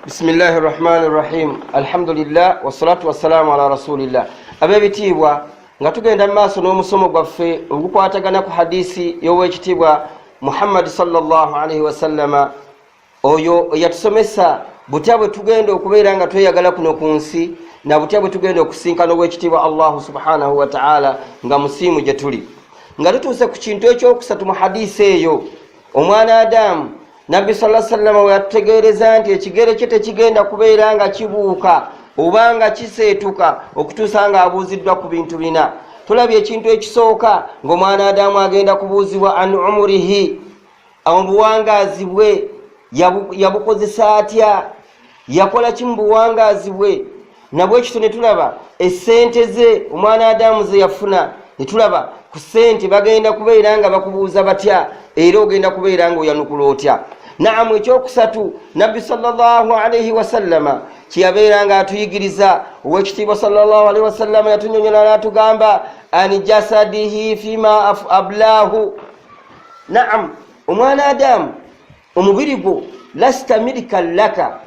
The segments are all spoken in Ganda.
Bismillahir Rahmanir Rahim. Alhamdulillah wassalatu wassalamu ala rasulillah. Abebitibwa nga tugenda maaso n'omusomo gwaffe ogukwatagana ku hadisi y'owekitibwa Muhammad sallallahu alaihi wasallama oyo yatusomesa butya bwe tugenda okubeera nga tweyagala kuno ku nsi na butya bwe tugenda okusinkana owekitibwa Allah subhanahu wa ta'ala nga musiimu gye tuli. Nga tutuuse ku kintu ekyokusatu mu hadisi eyo omwana Adamu Nabbi sallallahu alaihi wasallam yatutegeereza nti ekigere kye tekigenda kubeera nga kibuuka oba nga kiseetuka okutuusa nga abuuziddwa ku bintu bina. Tulabye ekintu ekisooka ng'omwana Adamu agenda kubuuzibwa an umurihi, obuwangaazi bwe yabukozesa atya, yakola ki mu buwangaazi bwe. Nabwe ekito ne tulaba essente ze omwana Adamu ze yafuna, ne tulaba ku ssente bagenda kubeera nga bakubuuza batya era ogenda kubeera nga oyanukula otya. Naamu ekyokusatu Nabbi sallallahu alaihi wasallama kiyabeera nga atuyigiriza owekitiibwa sallallahu alaihi wasallama yatunyonyola n'atugamba ani jasadihi fima ablahu. Naam, omwana Adamu omubiri gwo lasta milikan laka,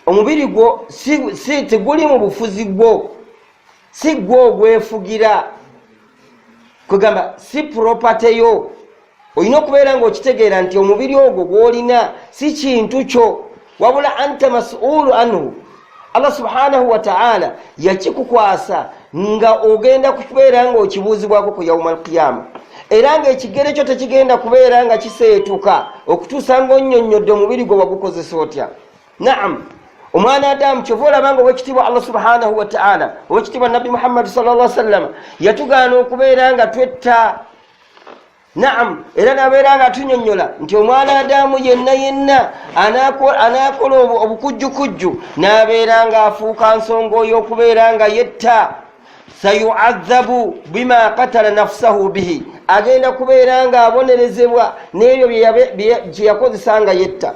omubiri gwo si teguli mu bufuzi gwo, si gwo ogwefugira, kugamba si property yo. Oyina okubeera ng'okitegeera nti omubiri ogwo gw'olina si kintu kyo, wabula anta mas'ulu anhu. Allah subhanahu wa ta'ala yakikukwasa nga ogenda kubeera ng'okibuuzibwako ku yawmal qiyama, era ng'ekigere kyo tekigenda kubeera nga kiseetuka okutuusa ng'onnyonnyodde omubiri gwe wagukozesa otya. Naam, omwana Adamu kyova olaba nga owekitiibwa Allah subhanahu wa ta'ala, owekitiibwa Nabbi Muhammad sallallahu alaihi wasallam yatugaana okubeera nga twetta. Naam, era nabeera nga tunyonnyola nti omwana Adamu yenna anaakola obukujjukujju n'abeera nga afuuka nsonga y'okubeera nga yetta, sayu'adhabu bima qatala nafsahu bihi, agenda kubeera nga abonerezebwa n'ebyo bye yakozesa nga yetta.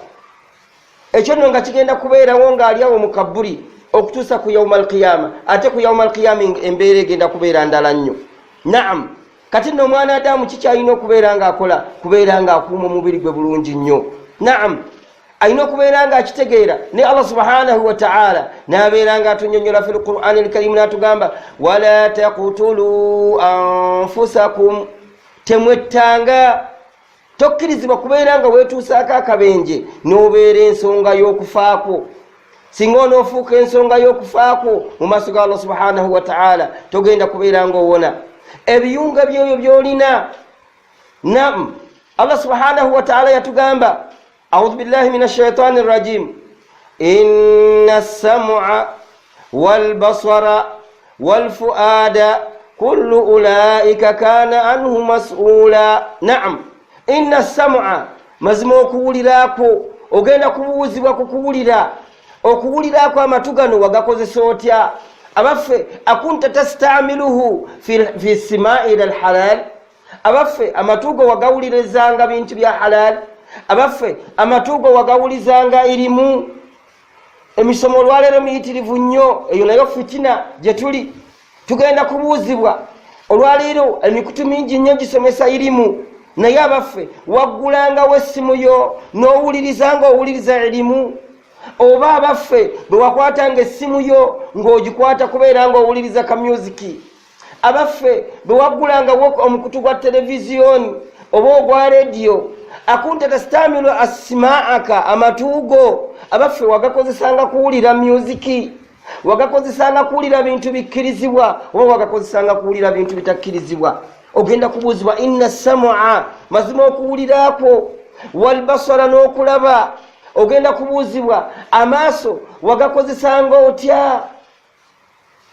Ekyo nno nga kigenda kubeerawo ng'ali awo mu kaburi okutuusa ku yawmal qiyama, ate ku yawmal qiyama embeera egenda kubeera ndala nnyo. Naam, kati nno omwana Adamu kikyalina okubeera nga akola, kubeera nga akuuma omubiri gwe bulungi nnyo. Naam, alina okubeera nga akitegeera ne Allah subhanahu wa ta'ala n'abeera nga atunyonnyola fil Qur'an al-Karim n'atugamba wala taqtulu anfusakum, temwettanga, tokkirizibwa kubeera nga weetuusaako akabenje n'obeera ensonga y'okufaako. Singa onoofuuka ensonga y'okufaako mu maaso ga Allah subhanahu wa ta'ala togenda kubeera ng'owona ebiyunga by'ebyo by'olina. Naam, Allah subhanahu wa ta'ala yatugamba a'udhu billahi minash shaitani rrajim, inna as-sam'a wal basara wal fu'ada kullu ulaika kana anhu mas'ula. Naam, inna as-sam'a, mazima okuwulirako, ogenda kubuuzibwa ku kuwulira. Okuwulirako amatu gano wagakozesa otya? Abaffe akunta tastamiluhu fi simai ila alhalal, abaffe amatugo wagawulirezanga bintu bya halal, abaffe amatugo wagawulizanga irimu. Emisomo olwaleero miyitirivu nnyo, eyo nayo fitina gye tuli. Tugenda kubuuzibwa olwaleero emikutu mingi nnyo gisomesa irimu, naye abaffe waggulangawo essimu yo n'owulirizanga owuliriza irimu. Oba abaffe bwe wakwatanga essimu yo ng'ogikwata kubeera ng'owuliriza ka musiki. Abaffe bwe waggulangawo omukutu gwa televiziyoni oba ogwa rediyo, akunta tastamilu asimaaka, amatuugo abaffe wagakozesanga kuwulira musiki, wagakozesanga kuwulira bintu bikkirizibwa oba wagakozesanga kuwulira bintu bitakkirizibwa. Ogenda kubuuzibwa inna sam'a, mazima okuwuliraako, wal basara, n'okulaba. Ogenda kubuuzibwa amaaso wagakozesanga otya?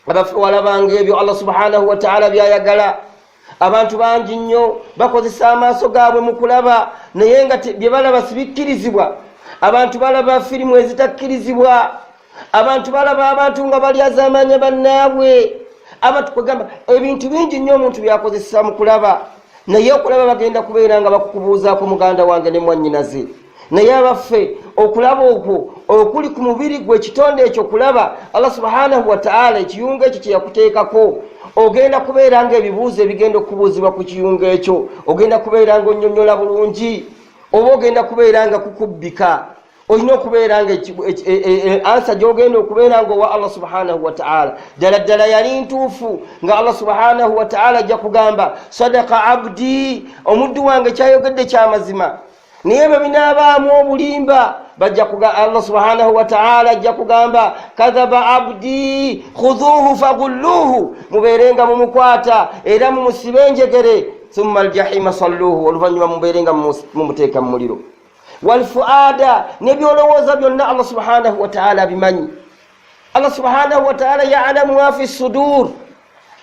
Abaffe walabanga ebyo Allah subhanahu wa ta'ala byayagala. Abantu bangi nnyo bakozesa amaaso gaabwe mu kulaba naye nga bye balaba sibikkirizibwa. Abantu balaba firimu ezitakkirizibwa, abantu balaba abantu nga balyazaamanya bannaabwe, abantu kwegamba ebintu bingi nnyo omuntu byakozesa mu kulaba, naye okulaba bagenda kubeera nga bakukubuuzaako muganda wange ne mwannyinaze. Naye abaffe okulaba okwo okuli ku mubiri gwe, ekitonde ekyo kulaba Allah subhanahu wa ta'ala ekiyunga ekyo kye yakuteekako, ogenda kubeera nga ebibuuzo ebigenda okubuuzibwa ku kiyunga ekyo ogenda kubeera nga onnyonnyola bulungi, oba ogenda kubeera nga kukubbika, olina okubeera nga ansa gyogenda okubeera nga owa Allah subhanahu wa ta'ala ddala ddala yali ntuufu nga Allah subhanahu wa ta'ala ajja kugamba sadaka abdi, omuddu wange kyayogedde kyamazima. Naye bwe binaabaamu obulimba bajja kuga Allah subhanahu wa ta'ala ajja kugamba kadhaba abdi khudhuhu faghulluhu, mubeerenga mumukwata era mumusibe enjegere, thumma aljahima salluhu, oluvannyuma mubeerenga mumuteeka mu muliro. Walfuada, nebyolowooza byonna Allah subhanahu wa ta'ala bimanyi. Allah subhanahu wa ta'ala ya'lamu ma fi sudur,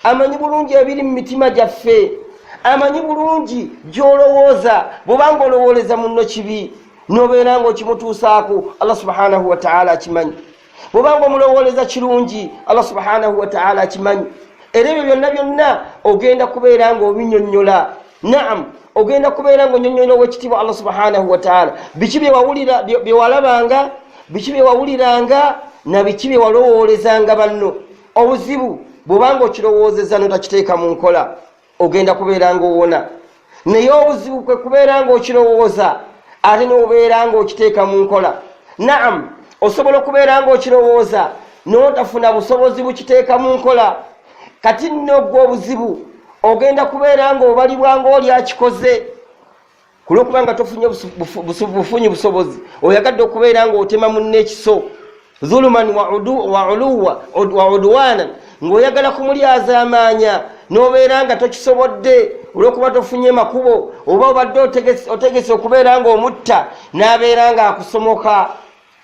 amanyi bulungi ebiri mu mitima gyaffe, amanyi bulungi gyolowooza. Bwobanga olowooleza munno kibi nobeera nga okimutuusaako, Allah subhanahu wa ta'ala akimanyi. Bwobanga omulowooleza kirungi, Allah subhanahu wa ta'ala akimanyi. Era ebyo byonna byonna ogenda kubeera nga obinnyonnyola. Naam, ogenda kubeera nga onyonnyola ow'ekitiibwa Allah subhanahu wa ta'ala. Biki byewawulira byewalabanga, biki byewawuliranga, na biki byewalowoolezanga banno. Obuzibu bwobanga okirowoozeza notakiteeka mu nkola, ogenda kubeera nga owona. Naye obuzibu kwe kubeera nga okirowooza ate n'obeera nga okiteeka mu nkola. Naam, osobola okubeera nga okirowooza n'otafuna busobozi bukiteeka mu nkola. Kati nno gwe obuzibu ogenda kubeera nga obalibwa nga oli akikoze, kulwokuba nga tofunye bufunyi busobozi. Oyagadde okubeera nga otema munne ekiso, zuluman wa udwanan, ng'oyagala kumulyaza amaanya n'obeera nga tokisobodde olw'okuba tofunye makubo, oba obadde otegese okubeera nga omutta n'abeera nga akusomoka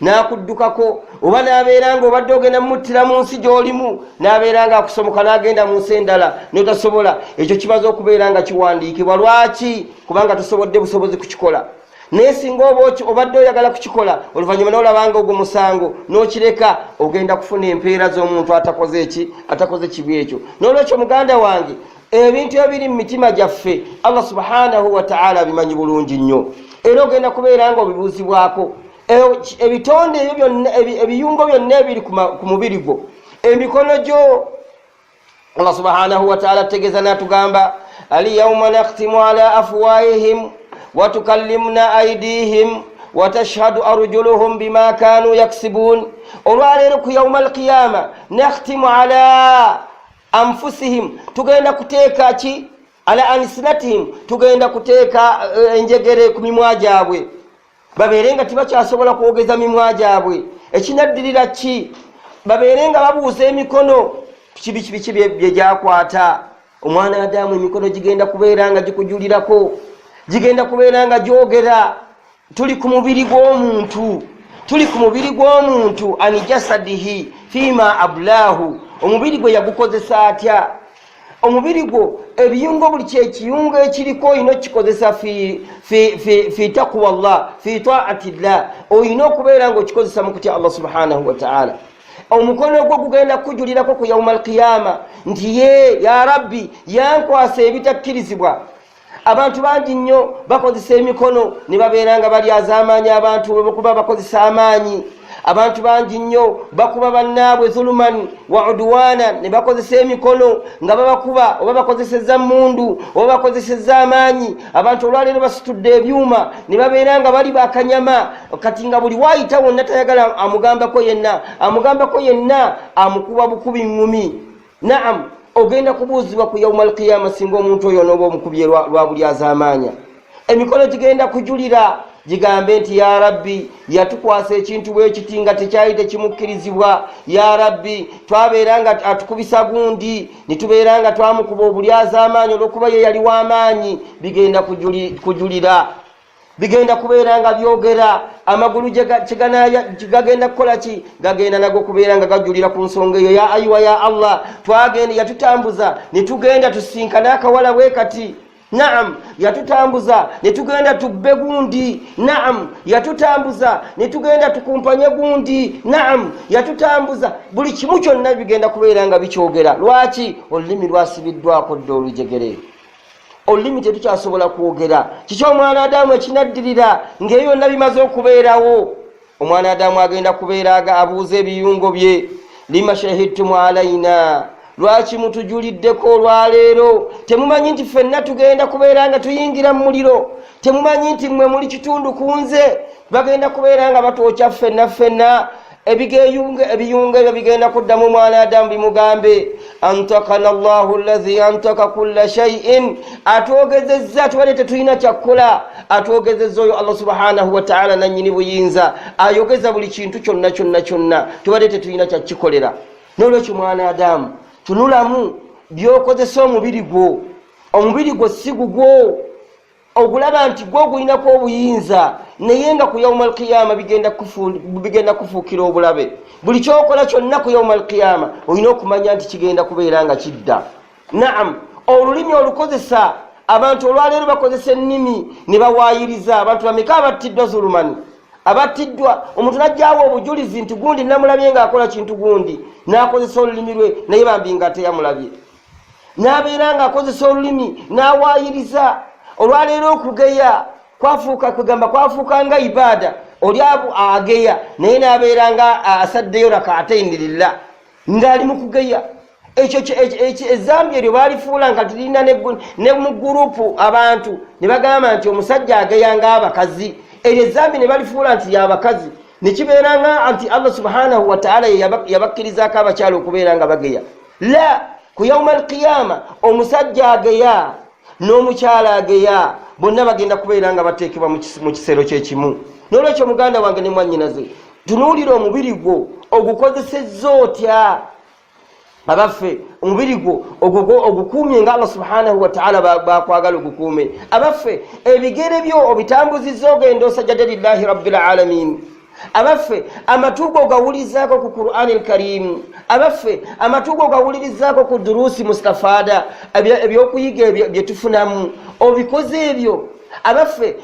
n'akuddukako, oba n'abeera nga obadde ogenda muttira mu nsi gy'olimu n'abeera nga akusomoka n'agenda mu nsi endala n'otasobola. Ekyo kimaze okubeera nga kiwandiikibwa. Lwaki? Kubanga tosobodde busobozi kukikola. Naye singa obadde oyagala kukikola, oluvannyuma n'olabanga ogwo musango n'okireka, ogenda kufuna empeera z'omuntu atakoze kibi ekyo. N'olwekyo muganda wange, ebintu ebiri mu mitima gyaffe Allah subhanahu wa ta'ala bimanyi bulungi nnyo, era ogenda kubeera nga obibuuzibwako. Ebitonde ebyo byonna, ebiyungo byonna ebiri ku mubiri gwo, emikono gyo, Allah subhanahu wa ta'ala ategeeza n'atugamba al-yawma nakhtimu ala afwahihim wa tukallimuna aydihim wa tashhadu arjuluhum bima kanu yaksibun. Olwaleero ku yawma al-qiyama nakhtimu ala anfusihim, tugenda kuteeka ki? Ala ansinatihim, tugenda kuteeka enjegere ku mimwa gyabwe, babeere nga tibakyasobola kwogeza mimwa gyabwe. Ekinaddirira ki? Babeere nga babuuza emikono biki bye gyakwata. Omwana Adamu emikono gigenda kubeera nga gikujulirako, gigenda kubeera nga gyogera. Tuli ku mubiri gw'omuntu, tuli ku mubiri gw'omuntu, ani jasadihi fima ablahu, omubiri gwe yagukozesa atya? Omubiri gwo ebiyungo buli kyekiyungo ekiriko olina okukikozesa fi taqwa Allah, fi taati llah, olina okubeera nga okikozesa mu kutya Allah subhanahu wa ta'ala. Omukono gwo gugenda kujulirako ku yawma al-qiyama nti ya Rabbi yankwasa ebitakkirizibwa. Abantu bangi nnyo bakozesa emikono ne babeera nga balyaza amaanyi abantu olw'okuba bakozesa amaanyi. Abantu bangi nnyo bakuba bannaabwe zuluman wa udwana, ne bakozesa emikono nga babakuba, oba bakozeseza mundu oba bakozeseza amaanyi. Abantu olwaleero basitudde ebyuma ne babeera nga bali bakanyama, kati nga buli waayita wonna tayagala amugambako yenna amukuba bukubi ngumi. Naam, ogenda kubuuzibwa ku yawma al-qiyama singa omuntu oyo n'oba omukubye lwa bulyaza amaanya. Emikono gigenda kujulira gigambe nti ya Rabbi yatukwasa ekintu bwekiti nga tekyali tekimukkirizibwa. Ya Rabbi twabeera nga atukubisa gundi nitubeera nga twamukuba obulyaza amaanyi olw'okuba ye yali w'amaanyi. Bigenda kujulira, bigenda kubeera nga byogera. Amagulu gagenda kukola ki? Gagenda nago kubeera nga gajulira ku nsonga eyo. Ya ayiwa ya Allah, twagenda yatutambuza ne tugenda tusinkana akawala bwe kati. Naam, yatutambuza ne tugenda tubbe gundi. Naam, yatutambuza ne tugenda tukumpanye gundi. Naam, yatutambuza. Buli kimu kyonna bigenda kubeera nga bikyogera. Lwaki? Olulimi lwasibiddwako dda olujegere. Olulimi tetukyasobola kwogera. Kiki omwana Adamu ekinaddirira ng'ebyo byonna bimaze okubeerawo? Omwana Adamu agenda kubeera abuuza ebiyungo bye, lima shahidtum alaina lwaki mutujuliddeko olwaleero? Temumanyi nti ffenna tugenda kubeera nga tuyingira mu muliro? Temumanyi nti mmwe muli kitundu ku nze? Bagenda kubeera nga batwokya ffenna ebiyunga ebyo bigenda kuddamu mwana Adamu bimugambe antakana Allahu allazi antaka kulla shay'in, atwogezezza tubadde tetulina kyakkola, atwogezezza oyo Allah subhanahu wa ta'ala nannyini buyinza, ayogeza buli kintu kyonna tubadde tetulina kyakikolera. N'olwekyo mwana Adamu tunulamu byokozesa omubiri gwo si gugwo ogulaba nti gwo gulinako obuyinza, naye nga ku yawmal qiyama bigenda kufuukira obulabe. Buli kyokola kyonna ku yawmal qiyama olina okumanya nti kigenda kubeera nga kidda. Naam, olulimi olukozesa abantu olwaleero bakozesa ennimi ne bawaayiriza. Abantu bameka abattiddwa zulumani? Abattiddwa omuntu najjaawo obujulizi nti gundi namulabye ng'akola kintu gundi, n'akozesa olulimi lwe naye bambi nga teyamulabye, n'abeera ng'akozesa olulimi n'awaayiriza. Olwaleero okugeya kwafuuka nga ibaada, oli ageya naye n'abeera nga asaddeyo rak'ataini lillah ng'ali mu kugeya. Ekyo ezambi eryo baalifuula nga tulina ne mu gurupu abantu ne bagamba nti omusajja ageya ng'abakazi, eryo ezambi ne balifuula nti y'abakazi, ne kibeera nga nti Allah subhanahu wa ta'ala yabakkirizaako abakyala okubeera nga bageya. La, ku yawmal qiyama omusajja ageya n'omukyala ageya bonna bagenda kubeera nga bateekebwa mu kisero kyekimu. N'olwekyo muganda wange ne mwannyinaze, tunuulira omubiri gwo ogukozesezza otya? Abaffe omubiri gwo ogukuumye nga Allah subhanahu wa ta'ala bakwagala ogukuume. Abaffe ebigere byo obitambuzizza ogenda osajjada lillahi rabbil alamin. Abaffe amatugo ogawulizaako ku Qur'an al-Karim. Abaffe amatugo ogawulirizaako ku durusi mustafada, ebyokuyiga byetufunamu obikoze ebyo. Abaffe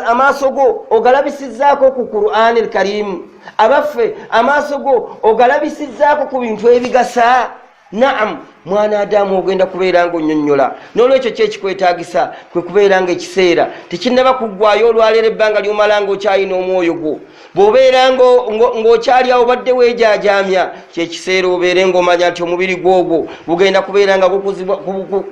amaaso go ogalabisizaako ku Qur'an al-Karim. Abaffe amaaso go ogalabisizaako ku bintu ebigasa. Naam, mwana Adamu ogenda kubeera nga onnyonnyola. N'olwekyo kyekikwetaagisa kwe kubeera nga ekiseera tekinnaba kuggwayo olwaleero ebbanga ly'omala ng'okyalina omwoyo gwo. Bw'obeera ng'okyali awo badde weejaajamya, kyekiseera obeere ng'omanya nti omubiri gwogwo gugenda kubeera nga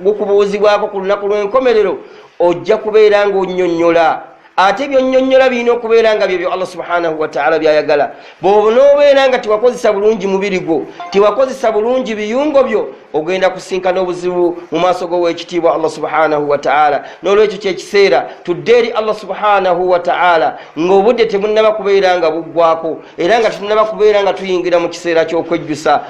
gukubuuzibwako ku lunaku lw'enkomerero, ojja kubeera ng'onnyonnyola. Ate byonnyonnyola birina okubeera nga byebyo Allah subhanahu wa ta'ala byayagala. Bw'onoobeera nga tewakozesa bulungi mubiri gwo, tewakozesa bulungi biyungo byo, ogenda kusinkana obuzibu mu maaso g'owekitiibwa Allah subhanahu wa ta'ala. N'olwekyo kyekiseera tudde eri Allah subhanahu wa ta'ala ng'obudde tebunnaba kubeera nga buggwako, era nga tunnaba kubeera nga tuyingira mu kiseera ky'okwejjusa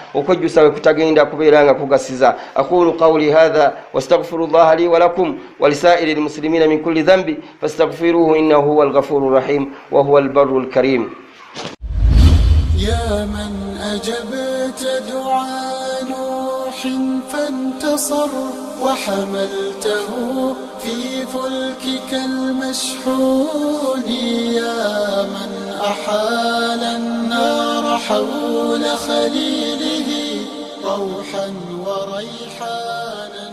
we kutagenda kubeera nga kugasiza. Aqulu qawli hadha wastaghfirullaha li wa lakum wa lisaa'iri almuslimina min kulli dhanbi fastaghfiruhu إنه هو الغفور الرحيم وهو البر الكريم. يا من أجبت دعاء نوح فانتصر وحملته في فلكك المشحون، يا من أحال النار حول خليله روحا وريحانا.